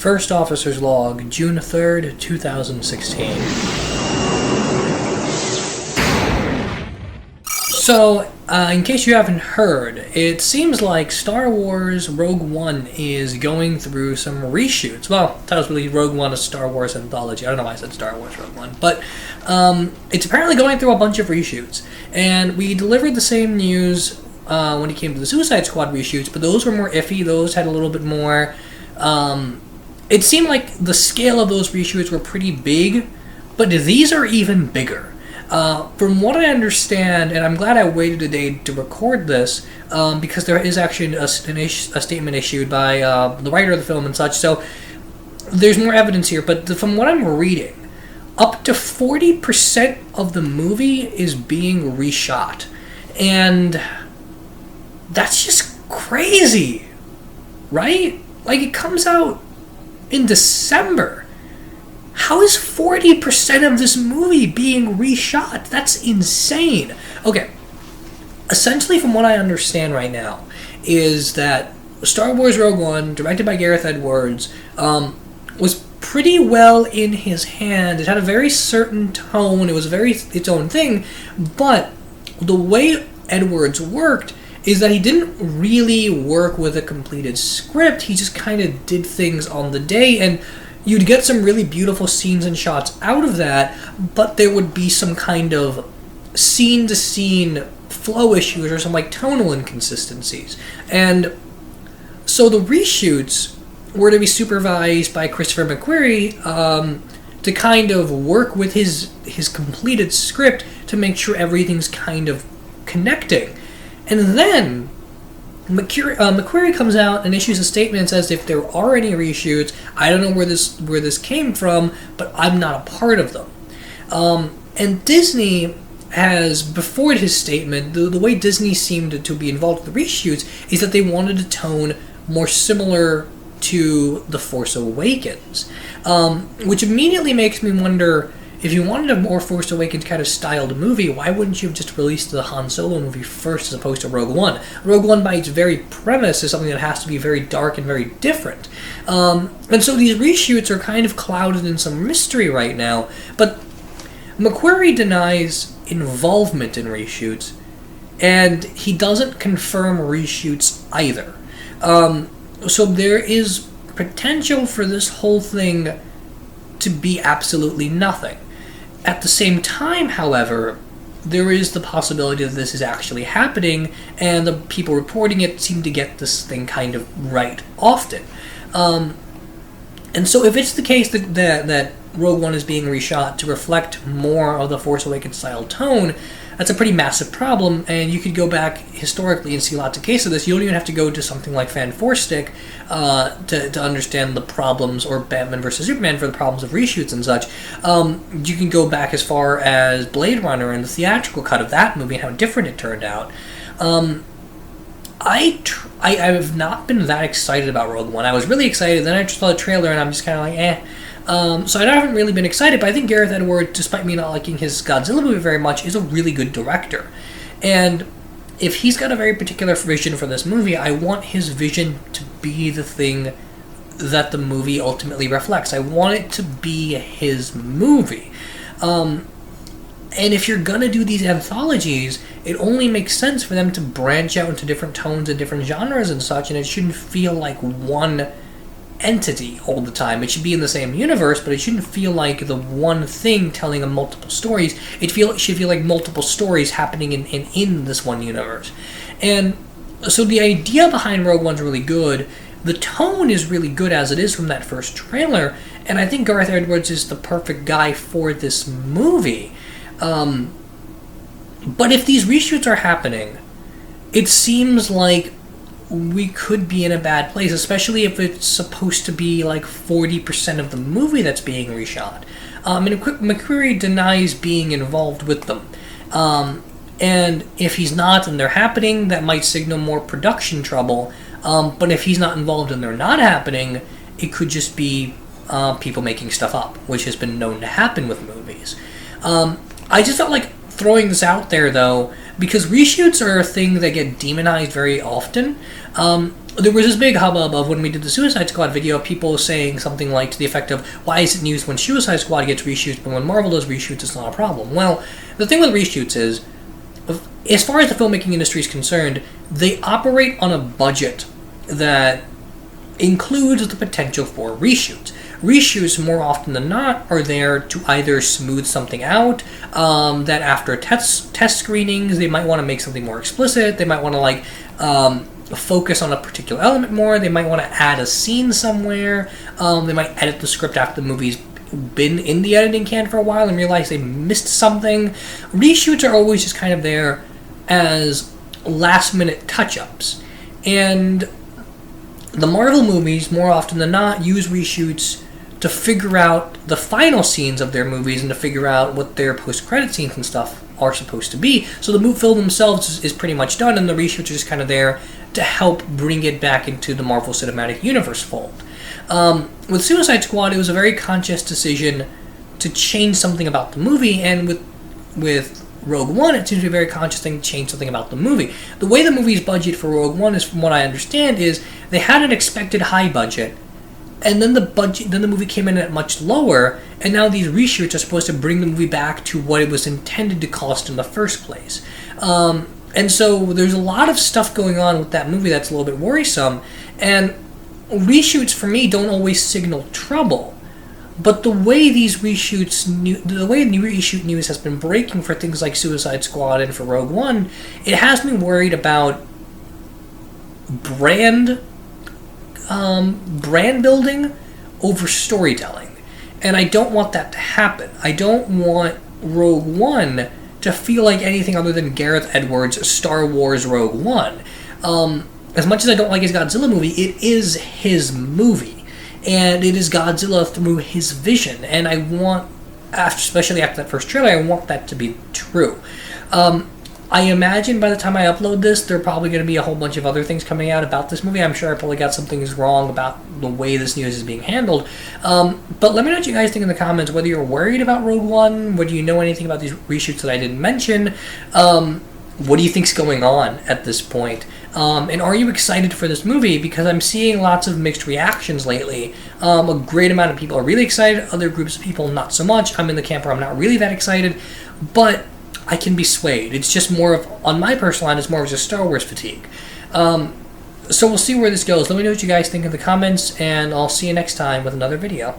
First Officer's Log, June 3rd, 2016. So, in case you haven't heard, it seems like Star Wars Rogue One is going through some reshoots. Well, that was really Rogue One, a Star Wars anthology. I don't know why I said Star Wars Rogue One. But it's apparently going through a bunch of reshoots. And we delivered the same news when it came to the Suicide Squad reshoots, but those were more iffy. Those had a little bit more... it seemed like the scale of those reshoots were pretty big, but these are even bigger. From what I understand, and I'm glad I waited a day to record this, because there is actually a statement issued by the writer of the film and such, so there's more evidence here, but from what I'm reading, up to 40% of the movie is being reshot. And that's just crazy, right? Like, it comes out in December. How is 40% of this movie being reshot? That's insane. Okay, essentially from what I understand right now is that Star Wars Rogue One, directed by Gareth Edwards, was pretty well in his hand. It had a very certain tone. It was its own thing, but the way Edwards worked is that he didn't really work with a completed script. He just kind of did things on the day, and you'd get some really beautiful scenes and shots out of that, but there would be some kind of scene-to-scene flow issues or some like tonal inconsistencies. And so the reshoots were to be supervised by Christopher McQuarrie to kind of work with his completed script to make sure everything's kind of connecting. And then McQuarrie comes out and issues a statement and says, if there are any reshoots, I don't know where this came from, but I'm not a part of them. And Disney has, before his statement, the way Disney seemed to be involved with the reshoots is that they wanted a tone more similar to The Force Awakens, which immediately makes me wonder, if you wanted a more Force Awakens kind of styled movie, why wouldn't you have just released the Han Solo movie first as opposed to Rogue One? Rogue One, by its very premise, is something that has to be very dark and very different. And so these reshoots are kind of clouded in some mystery right now, but McQuarrie denies involvement in reshoots, and he doesn't confirm reshoots either. So there is potential for this whole thing to be absolutely nothing. At the same time, however, there is the possibility that this is actually happening, and the people reporting it seem to get this thing kind of right often. And so if it's the case that Rogue One is being reshot to reflect more of the Force Awakens style tone, that's a pretty massive problem, and you could go back historically and see lots of cases of this. You don't even have to go to something like Fan 4-Stick to understand the problems, or Batman vs. Superman for the problems of reshoots and such. You can go back as far as Blade Runner and the theatrical cut of that movie and how different it turned out. I have not been that excited about Rogue One. I was really excited, then I just saw the trailer and I'm just kind of like, eh. So I haven't really been excited, but I think Gareth Edwards, despite me not liking his Godzilla movie very much, is a really good director. And if he's got a very particular vision for this movie, I want his vision to be the thing that the movie ultimately reflects. I want it to be his movie. And if you're gonna do these anthologies, it only makes sense for them to branch out into different tones and different genres and such, and it shouldn't feel like one entity all the time. It should be in the same universe, but it shouldn't feel like the one thing telling them multiple stories. It should feel like multiple stories happening in this one universe. And so the idea behind Rogue One's really good. The tone is really good as it is from that first trailer, and I think Gareth Edwards is the perfect guy for this movie. But if these reshoots are happening, it seems like we could be in a bad place, especially if it's supposed to be like 40% of the movie that's being reshot. And McQuarrie denies being involved with them. And if he's not and they're happening, that might signal more production trouble. But if he's not involved and they're not happening, it could just be people making stuff up, which has been known to happen with movies. I just felt like throwing this out there, though, because reshoots are a thing that get demonized very often. There was this big hubbub of when we did the Suicide Squad video, people saying something like to the effect of, why is it news when Suicide Squad gets reshoots, but when Marvel does reshoots, it's not a problem? Well, the thing with reshoots is, as far as the filmmaking industry is concerned, they operate on a budget that includes the potential for reshoots. Reshoots, more often than not, are there to either smooth something out, that after test screenings, they might want to make something more explicit, they might want to, focus on a particular element more, they might want to add a scene somewhere, they might edit the script after the movie's been in the editing can for a while and realize they missed something. Reshoots are always just kind of there as last-minute touch-ups. And the Marvel movies, more often than not, use reshoots to figure out the final scenes of their movies and to figure out what their post-credit scenes and stuff are supposed to be. So the film themselves is pretty much done, and the reshoots are just kind of there to help bring it back into the Marvel Cinematic Universe fold. With Suicide Squad, it was a very conscious decision to change something about the movie, and with Rogue One, it seems to be a very conscious thing to change something about the movie. The way the movie's budget for Rogue One is, from what I understand, is they had an expected high budget, and then the movie came in at much lower, and now these reshoots are supposed to bring the movie back to what it was intended to cost in the first place. And so there's a lot of stuff going on with that movie that's a little bit worrisome, and reshoots for me don't always signal trouble. But the way these reshoots, the way the reshoot news has been breaking for things like Suicide Squad and for Rogue One, it has me worried about brand building over storytelling, and I don't want that to happen. I don't want Rogue One to feel like anything other than Gareth Edwards' Star Wars Rogue One. As much as I don't like his Godzilla movie, it is his movie, and it is Godzilla through his vision, and I want, especially after that first trailer, I want that to be true. I imagine by the time I upload this, there are probably going to be a whole bunch of other things coming out about this movie. I'm sure I probably got some things wrong about the way this news is being handled. But let me know what you guys think in the comments, whether you're worried about Rogue One, whether you know anything about these reshoots that I didn't mention. What do you think's going on at this point? And are you excited for this movie? Because I'm seeing lots of mixed reactions lately. A great amount of people are really excited, other groups of people not so much. I'm in the camp where I'm not really that excited, but I can be swayed. It's just more of, on my personal line, it's more of just Star Wars fatigue. So we'll see where this goes. Let me know what you guys think in the comments, and I'll see you next time with another video.